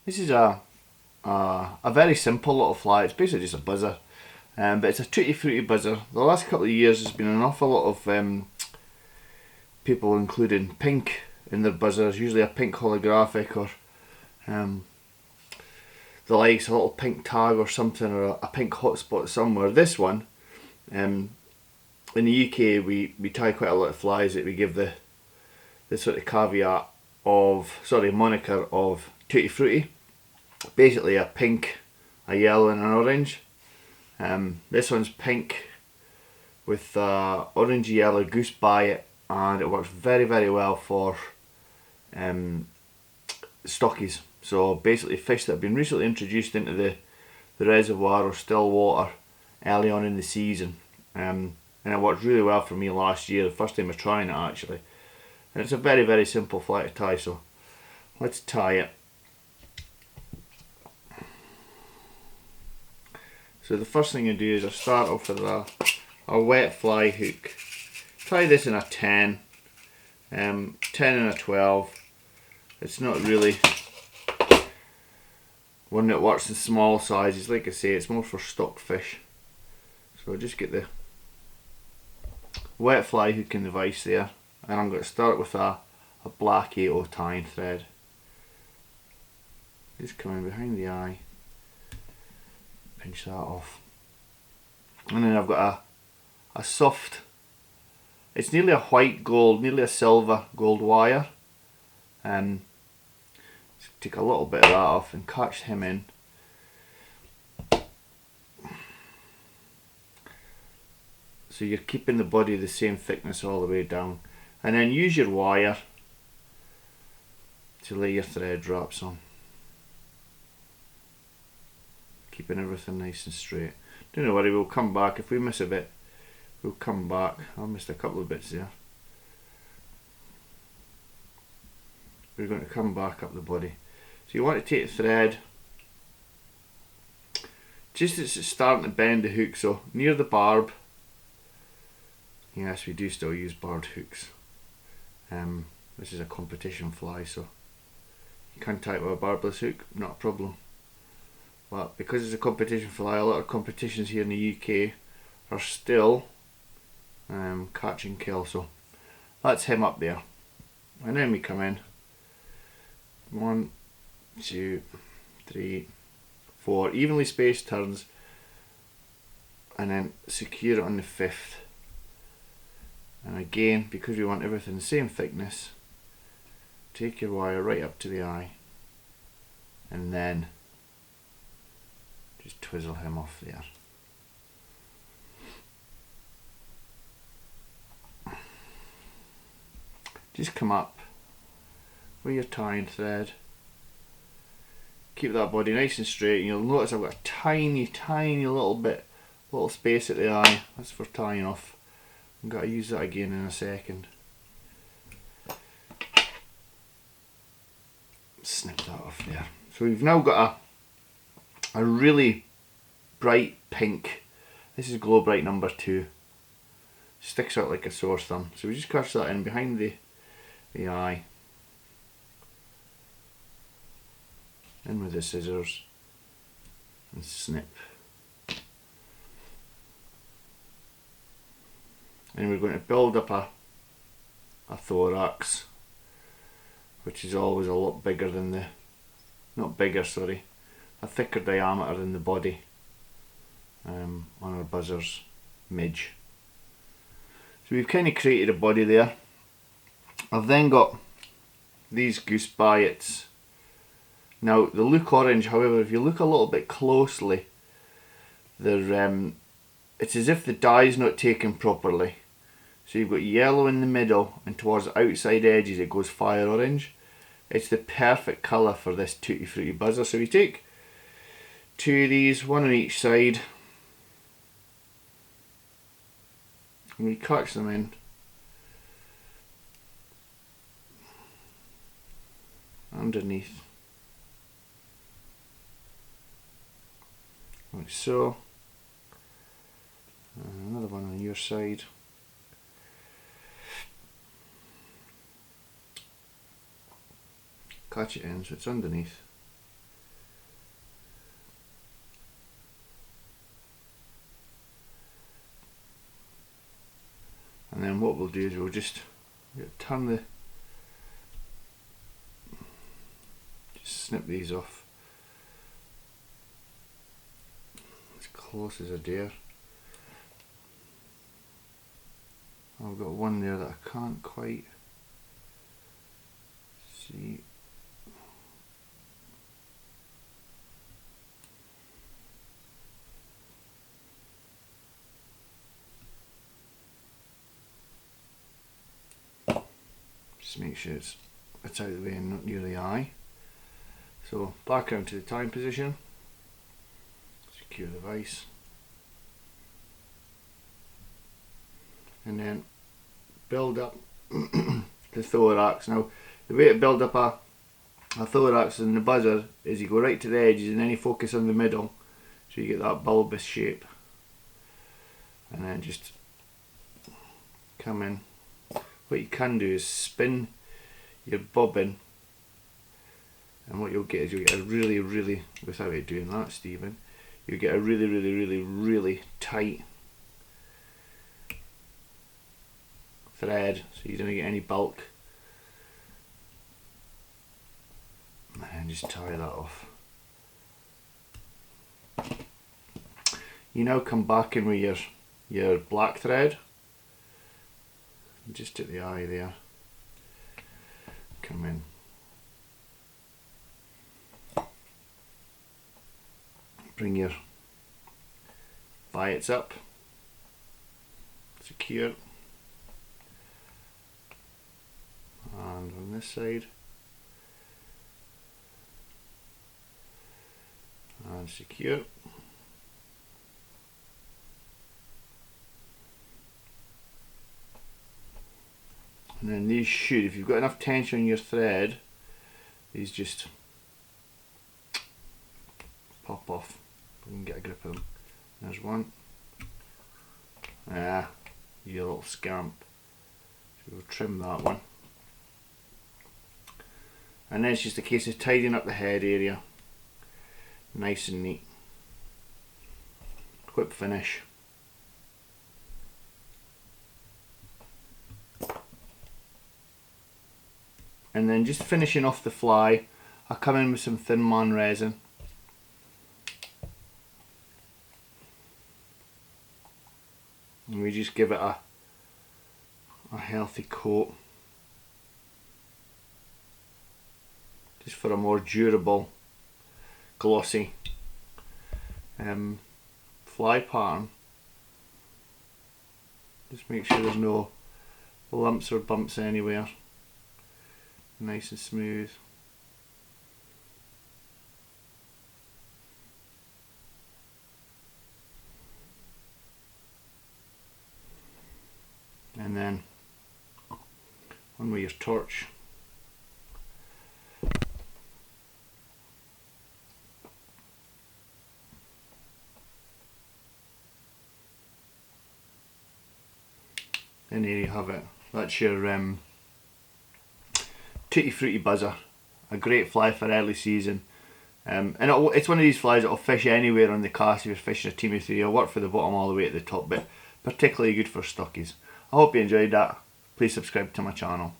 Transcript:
This is a very simple little fly. It's basically just a buzzer, but it's a tutti frutti buzzer. The last couple of years there's been an awful lot of people including pink in their buzzers, usually a pink holographic or the likes, a little pink tag or something, or a pink hotspot somewhere. This one, in the UK we tie quite a lot of flies that we give the sort of caveat of, moniker of tutti frutti. Basically a pink, a yellow and an orange. This one's pink with orange yellow goose by it, and it works very well for stockies. So basically fish that have been recently introduced into the reservoir or still water early on in the season. And it worked really well for me last year, the first time I was trying it actually. And it's a very simple fly to tie, so let's tie it. So the first thing I do is I start off with a wet fly hook. Try this in a 10, 10 and a 12. It's not really one that works in small sizes, like I say, it's more for stock fish. So I'll just get the wet fly hook in the vise there, and I'm going to start with a black 8/0 tying thread. Just come in behind the eye, pinch that off, and then I've got a soft, it's nearly a white gold, nearly a silver gold wire, and take a little bit of that off and catch him in. So you're keeping the body the same thickness all the way down, and then use your wire to lay your thread wraps on, keeping everything nice and straight. Don't worry, we'll come back. If we miss a bit, we'll come back. I missed a couple of bits there. We're going to come back up the body. So you want to take the thread just as it's starting to bend the hook, so near the barb. Yes, we do still use barbed hooks. This is a competition fly, so you can tie it with a barbless hook, not a problem. But because it's a competition fly, a lot of competitions here in the UK are still catch and kill, so that's him up there. And then we come in 1, 2, 3, 4 evenly spaced turns, and then secure it on the 5th. And again, because we want everything the same thickness, take your wire right up to the eye and then just twizzle him off there. Just come up with your tying thread, keep that body nice and straight, and you'll notice I've got a tiny little space at the eye. That's for tying off. I'm going to use that again in a second. Snip that off there. So we've now got a really bright pink. This is Glo Brite number 2. Sticks out like a sore thumb. So we just catch that in behind the eye. In with the scissors and snip. And we're going to build up a thorax, which is always a lot bigger than a thicker diameter than the body on our buzzer's midge. So we've kind of created a body there. I've then got these goose biots. Now they look orange, however if you look a little bit closely, they're it's as if the dye is not taken properly. So you've got yellow in the middle, and towards the outside edges it goes fire orange. It's the perfect colour for this tutti frutti buzzer. So we take 2 of these, 1 on each side, and we catch them in. Underneath, like so. And another one on your side. Catch it in so it's underneath. we'll do is we'll just turn the, just snip these off as close as I dare. I've got one there that I can't quite see. Just make sure it's out of the way and not near the eye. So back around to the tying position, secure the vise, and then build up the thorax. Now the way to build up a thorax in the buzzer is you go right to the edges and then you focus on the middle, so you get that bulbous shape, and then just come in. What you can do is spin your bobbin, and what you'll get is you'll get a really, without it doing that, Stephen, you get a really tight thread, so you don't get any bulk, and just tie that off. You now come back in with your black thread, just at the eye there, come in, bring your biots up, secure, and on this side, and secure. And then these should, if you've got enough tension on your thread, these just pop off. We can get a grip of them. There's one. Ah, you little scamp. So we'll trim that one. And then it's just a case of tidying up the head area. Nice and neat. Whip finish. And then just finishing off the fly, I come in with some Thin Man resin. And we just give it a healthy coat, just for a more durable, glossy fly pattern. Just make sure there's no lumps or bumps anywhere. Nice and smooth. And then on with your torch. And there you have it. That's your Tutti Frutti buzzer. A great fly for early season. And it's one of these flies that will fish anywhere on the cast if you're fishing a team of 3. It'll work for the bottom all the way at the top, but particularly good for stockies. I hope you enjoyed that. Please subscribe to my channel.